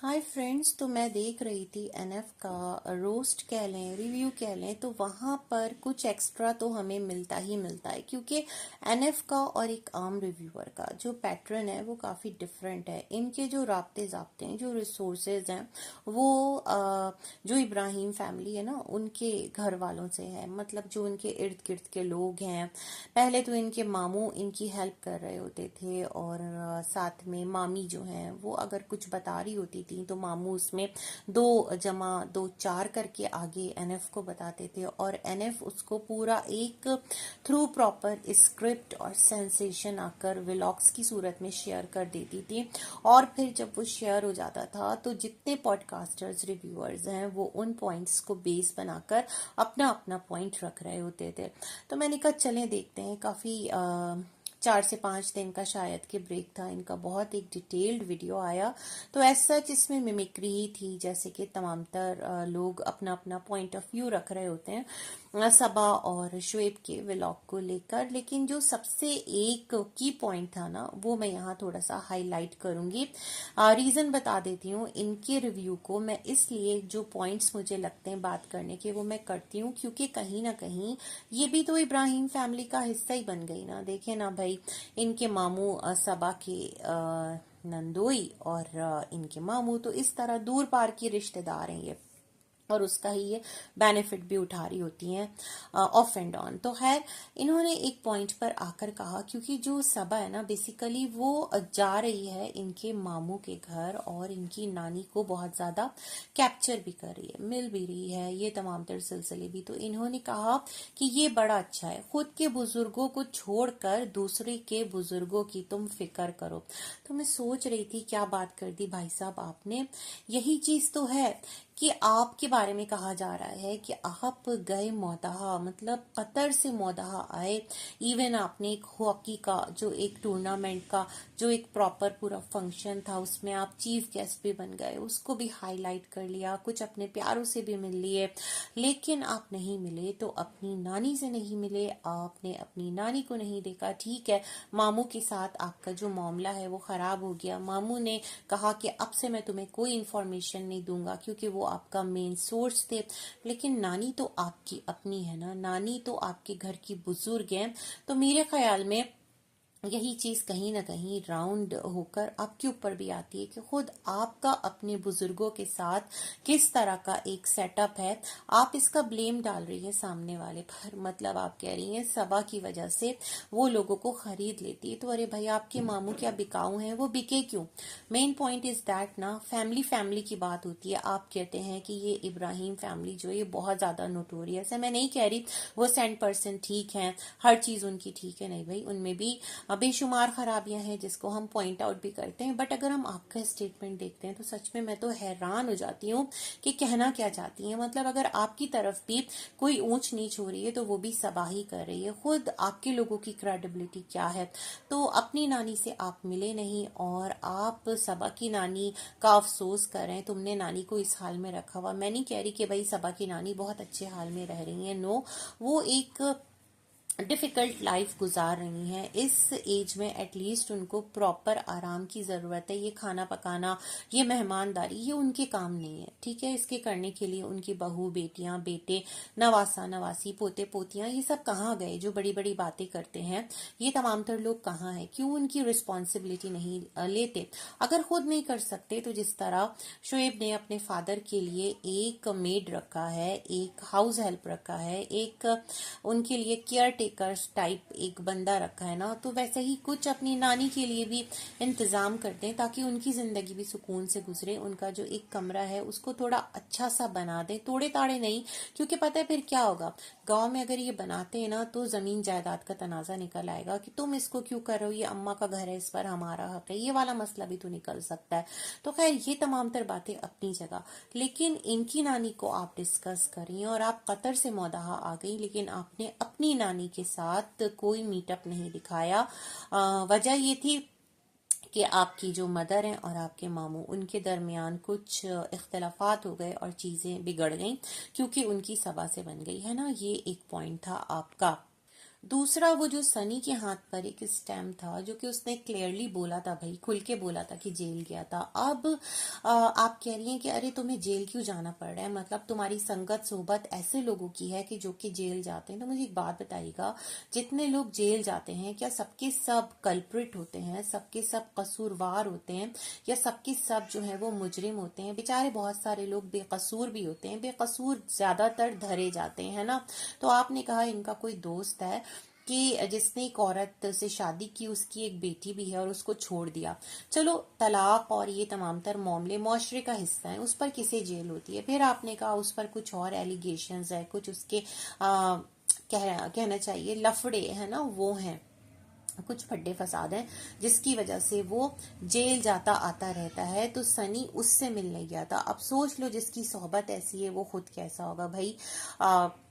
Hi friends, तो मैं देख रही थी एनएफ का रोस्ट कह लें, रिव्यू कह लें, तो वहाँ पर कुछ एक्स्ट्रा तो हमें मिलता ही मिलता है, क्योंकि एनएफ का और एक आम रिव्यूअर का जो पैटर्न है वो काफ़ी डिफरेंट है। इनके जो राब्ते ज़ाब्ते हैं, जो रिसोर्सेज हैं, वो जो इब्राहिम फैमिली है ना, उनके घर वालों से है। मतलब जो उनके इर्द गिर्द के लोग हैं, पहले तो इनके मामू इनकी हेल्प कर रहे होते थे, और साथ में मामी जो हैं वो अगर कुछ बता रही होती थी तो मामू उसमें 2+2=4 करके आगे एनएफ को बताते थे, और एनएफ उसको पूरा एक थ्रू प्रॉपर स्क्रिप्ट और सेंसेशन आकर व्लॉग्स की सूरत में शेयर कर देती थी। और फिर जब वो शेयर हो जाता था तो जितने पॉडकास्टर्स रिव्यूअर्स हैं वो उन पॉइंट्स को बेस बनाकर अपना अपना पॉइंट रख रहे होते थे। तो मैंने कहा चलें देखते हैं। काफ़ी 4 से 5 दिन का शायद के ब्रेक था इनका, बहुत एक डिटेल्ड वीडियो आया। तो एज सच इसमें मिमिक्री ही थी, जैसे कि तमाम तर लोग अपना अपना पॉइंट ऑफ व्यू रख रहे होते हैं सबा और शुएब के व्लॉग को लेकर। लेकिन जो सबसे एक की पॉइंट था ना, वो मैं यहाँ थोड़ा सा हाईलाइट करूंगी। रीज़न बता देती हूँ इनके रिव्यू को। मैं इसलिए जो पॉइंट्स मुझे लगते हैं बात करने के वो मैं करती हूँ, क्योंकि कहीं ना कहीं ये भी तो इब्राहिम फैमिली का हिस्सा ही बन गई ना। देखे ना भाई, इनके मामू सबा के नंदोई, और इनके मामू तो इस तरह दूर पार की रिश्तेदार हैं ये, और उसका ही ये बेनिफिट भी उठा रही होती हैं ऑफ एंड ऑन। तो खैर, इन्होंने एक पॉइंट पर आकर कहा, क्योंकि जो सबा है ना बेसिकली वो जा रही है इनके मामू के घर, और इनकी नानी को बहुत ज़्यादा कैप्चर भी कर रही है, मिल भी रही है, ये तमाम तर सिलसिले भी। तो इन्होंने कहा कि ये बड़ा अच्छा है, खुद के बुजुर्गों को छोड़कर दूसरे के बुजुर्गों की तुम फिक्र करो। तो मैं सोच रही थी क्या बात कर दी भाई साहब आपने। यही चीज़ तो है कि आपके बारे में कहा जा रहा है कि आप गए मोदहा, मतलब कतर से मोदहा आए। इवन आपने एक हॉकी का जो एक टूर्नामेंट का जो एक प्रॉपर पूरा फंक्शन था उसमें आप चीफ गेस्ट भी बन गए, उसको भी हाईलाइट कर लिया, कुछ अपने प्यारों से भी मिल लिए। लेकिन आप नहीं मिले तो अपनी नानी से नहीं मिले, आपने अपनी नानी को नहीं देखा। ठीक है, मामू के साथ आपका जो मामला है वो खराब हो गया, मामू ने कहा कि अब से मैं तुम्हें कोई इन्फॉर्मेशन नहीं दूंगा क्योंकि वो आपका मेन सोर्स थे। लेकिन नानी तो आपकी अपनी है ना, नानी तो आपके घर की बुजुर्ग हैं। तो मेरे ख्याल में यही चीज कहीं ना कहीं राउंड होकर आपके ऊपर भी आती है कि खुद आपका अपने बुजुर्गों के साथ किस तरह का एक सेटअप है। आप इसका ब्लेम डाल रही हैं सामने वाले पर, मतलब आप कह रही हैं सबा की वजह से वो लोगों को खरीद लेती है। तो अरे भाई, आपके मामू क्या बिकाऊ हैं, वो बिके क्यों? मेन पॉइंट इज दैट ना, फैमिली की बात होती है। आप कहते हैं कि ये इब्राहिम फैमिली जो ये बहुत ज्यादा नोटोरियस है। मैं नहीं कह रही वो 100% ठीक है, हर चीज उनकी ठीक है, नहीं भाई, उनमें भी बेशुमार खराबियां हैं जिसको हम पॉइंट आउट भी करते हैं। बट अगर हम आपका स्टेटमेंट देखते हैं तो सच में मैं तो हैरान हो जाती हूँ कि कहना क्या चाहती हैं। मतलब अगर आपकी तरफ भी कोई ऊंच नीच हो रही है तो वो भी सबाही कर रही है। खुद आपके लोगों की क्रेडिबिलिटी क्या है? तो अपनी नानी से आप मिले नहीं और आप सबा की नानी का अफसोस कर रहे हैं, तुमने नानी को इस हाल में रखा हुआ। मैं नहीं कह रही कि भाई सबा की नानी बहुत अच्छे हाल में रह रही है, नो, वो एक डिफ़िकल्ट लाइफ गुजार रही हैं। इस एज में एटलीस्ट उनको प्रॉपर आराम की ज़रूरत है। ये खाना पकाना, ये मेहमानदारी, ये उनके काम नहीं है। ठीक है, इसके करने के लिए उनकी बहू, बेटियां, बेटे, नवासा नवासी, पोते पोतियां, ये सब कहाँ गए जो बड़ी बड़ी बातें करते हैं? ये तमाम तर लोग कहाँ हैं? क्यों उनकी रिस्पॉन्सिबिलिटी नहीं लेते? अगर खुद नहीं कर सकते तो जिस तरह शुएब ने अपने फादर के लिए एक मेड रखा है, एक हाउस हेल्प रखा है, एक उनके लिए केयर टेकर्स टाइप एक बंदा रखा है ना, तो वैसे ही कुछ अपनी नानी के लिए भी इंतजाम करते हैं ताकि उनकी जिंदगी भी सुकून से गुजरे। उनका जो एक कमरा है उसको थोड़ा अच्छा सा बना दें, तोड़े ताड़े नहीं, क्योंकि पता है फिर क्या होगा, गांव में अगर ये बनाते हैं ना तो जमीन जायदाद का तनाजा निकल आएगा कि तुम इसको क्यों कर रहे हो, ये अम्मा का घर है, इस पर हमारा हक है, ये वाला मसला भी तो निकल सकता है। तो खैर, ये तमाम तर बातें अपनी जगह। लेकिन इनकी नानी को आप डिस्कस करें, और आप कतर से मौदहा आ गई लेकिन आपने अपनी नानी के साथ कोई मीटअप नहीं दिखाया। वजह ये थी कि आपकी जो मदर हैं और आपके मामू, उनके दरमियान कुछ इख्तलाफात हो गए और चीज़ें बिगड़ गईं क्योंकि उनकी सबा से बन गई है ना। ये एक पॉइंट था आपका। दूसरा वो जो सनी के हाथ पर एक स्टैम्प था जो कि उसने क्लियरली बोला था, भाई खुल के बोला था कि जेल गया था। अब आप कह रही हैं कि अरे तुम्हें जेल क्यों जाना पड़ रहा है, मतलब तुम्हारी संगत सोबत ऐसे लोगों की है कि जो कि जेल जाते हैं। तो मुझे एक बात बताइएगा, जितने लोग जेल जाते हैं क्या सबके सब कल्प्रिट होते हैं, सबके सब कसूरवार होते हैं, या सबके सब जो है वो मुजरिम होते हैं? बेचारे बहुत सारे लोग बेकसूर भी होते हैं, बेकसूर ज्यादातर धरे जाते हैं, है ना। तो आपने कहा इनका कोई दोस्त है कि जिसने एक औरत से शादी की, उसकी एक बेटी भी है और उसको छोड़ दिया। चलो तलाक और ये तमाम तर मामले मुआशरे का हिस्सा है, उस पर किसे जेल होती है। फिर आपने कहा उस पर कुछ और एलिगेशंस है, कुछ उसके कहना चाहिए लफड़े है ना, वो हैं, कुछ फड्डे फसाद हैं जिसकी वजह से वो जेल जाता आता रहता है। तो सनी उससे मिलने गया था। अब सोच लो जिसकी सोहबत ऐसी है वो खुद कैसा होगा भाई।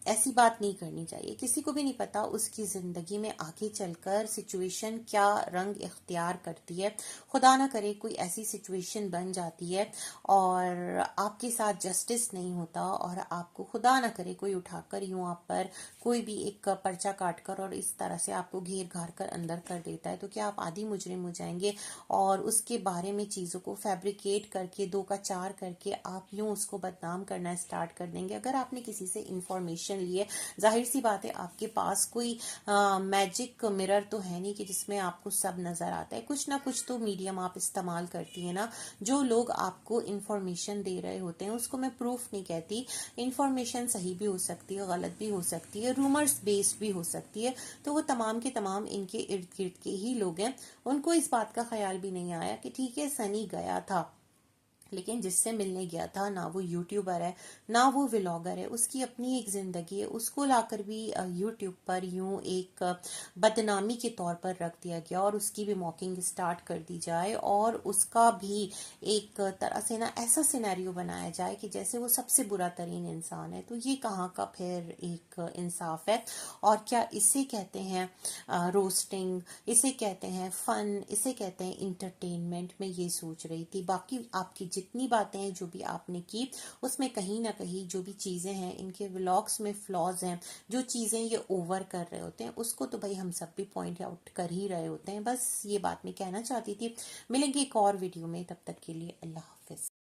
ऐसी बात नहीं करनी चाहिए, किसी को भी नहीं पता उसकी जिंदगी में आगे चलकर सिचुएशन क्या रंग इख्तियार करती है। खुदा ना करे कोई ऐसी सिचुएशन बन जाती है और आपके साथ जस्टिस नहीं होता और आपको खुदा ना करे कोई उठाकर यूं आप पर कोई भी एक पर्चा काट कर और इस तरह से आपको घेर घार कर अंदर कर देता है, तो क्या आप आधी मुजरिम हो जाएंगे और उसके बारे में चीज़ों को फैब्रिकेट करके दो का चार करके आप यूं उसको बदनाम करना स्टार्ट कर देंगे। अगर आपने किसी से इंफॉर्मेशन लिए, जाहिर सी बात है आपके पास कोई मैजिक मिरर तो है नहीं कि जिसमें आपको सब नजर आता है, कुछ ना कुछ तो मीडियम आप इस्तेमाल करती है ना। जो लोग आपको इंफॉर्मेशन दे रहे होते हैं, उसको मैं प्रूफ नहीं कहती, इंफॉर्मेशन सही भी हो सकती है, गलत भी हो सकती है, रूमर्स बेस्ड भी हो सकती है, तो वो तमाम के तमाम इनके इर्द गिर्द के ही लोग हैं। उनको इस बात का ख्याल भी नहीं आया कि ठीक है सनी गया था, लेकिन जिससे मिलने गया था ना वो यूट्यूबर है ना वो व्लॉगर है, उसकी अपनी एक जिंदगी है, उसको लाकर भी यूट्यूब पर यूं एक बदनामी के तौर पर रख दिया गया और उसकी भी मॉकिंग स्टार्ट कर दी जाए और उसका भी एक तरह से ना ऐसा सिनेरियो बनाया जाए कि जैसे वो सबसे बुरा तरीन इंसान है। तो ये कहाँ का फिर एक इंसाफ है? और क्या इसे कहते हैं रोस्टिंग, इसे कहते हैं फन, इसे कहते हैं इंटरटेनमेंट? मैं ये सोच रही थी। बाकी आपकी जितनी बातें हैं जो भी आपने की, उसमें कहीं ना कहीं जो भी चीज़ें हैं इनके व्लॉग्स में फ्लॉज हैं, जो चीज़ें ये ओवर कर रहे होते हैं उसको तो भाई हम सब भी पॉइंट आउट कर ही रहे होते हैं। बस ये बात मैं कहना चाहती थी। मिलेंगे एक और वीडियो में, तब तक के लिए अल्लाह हाफिज।